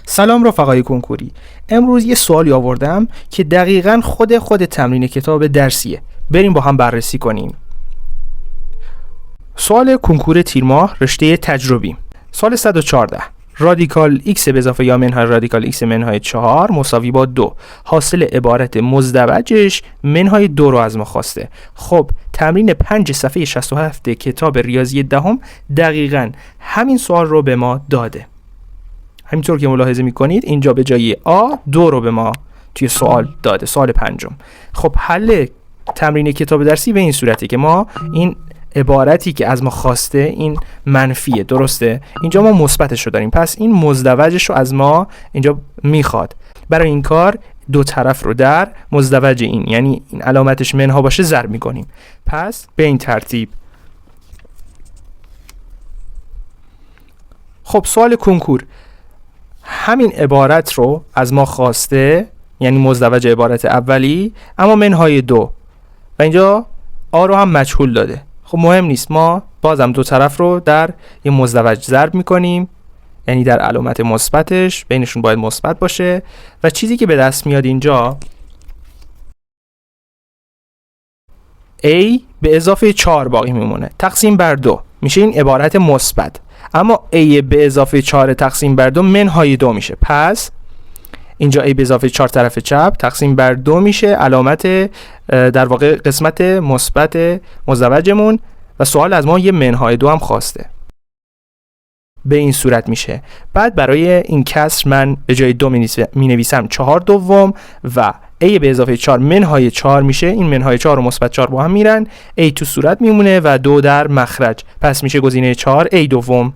سلام رفقای کنکوری. امروز یه سوالی آوردم که دقیقاً خود تمرین کتاب درسیه. بریم با هم بررسی کنیم. سوال کنکور تیر ماه رشته تجربی. سوال 114. رادیکال x به اضافه یا منهای رادیکال x منهای 4 مساوی با 2. حاصل عبارت مزدوجش منهای 2 رو از ما خواسته. خب تمرین 5 صفحه 67 کتاب ریاضی دهم دقیقاً همین سوال رو به ما داده. همینطور که ملاحظه میکنید اینجا به جای آ 2 رو به ما توی سوال داده. سوال 5. خب حل تمرین کتاب درسی به این صورته که ما این عبارتی که از ما خواسته این منفیه، درسته؟ اینجا ما مثبتش رو داریم، پس این مزدوجش رو از ما اینجا میخواد. برای این کار دو طرف رو در مزدوج این، یعنی این علامتش منها باشه، ضرب میکنیم. پس به این ترتیب. خب سوال کنکور همین عبارت رو از ما خواسته، یعنی مزدوج عبارت اولی، اما منهای 2 و اینجا آ رو هم مجهول داده. خب مهم نیست، ما بازم دو طرف رو در یه مزدوج ضرب میکنیم، یعنی در علامت مثبتش، بینشون باید مثبت باشه و چیزی که به دست میاد اینجا a به اضافه 4 باقی میمونه تقسیم بر 2 میشه این عبارت مثبت، اما a به اضافه 4 تقسیم بر 2 منهای 2 میشه. پس اینجا a به اضافه 4 طرف چپ تقسیم بر 2 میشه علامت در واقع قسمت مثبت مزدوجمون و سوال از ما یه منهای 2 هم خواسته. به این صورت میشه. بعد برای این کسر من به جای 2 می نویسم 4 دوم و a به اضافه 4 منهای 4 میشه. این منهای 4 و مثبت 4 با هم میرن، a تو صورت میمونه و 2 در مخرج، پس میشه گزینه 4 a دوم.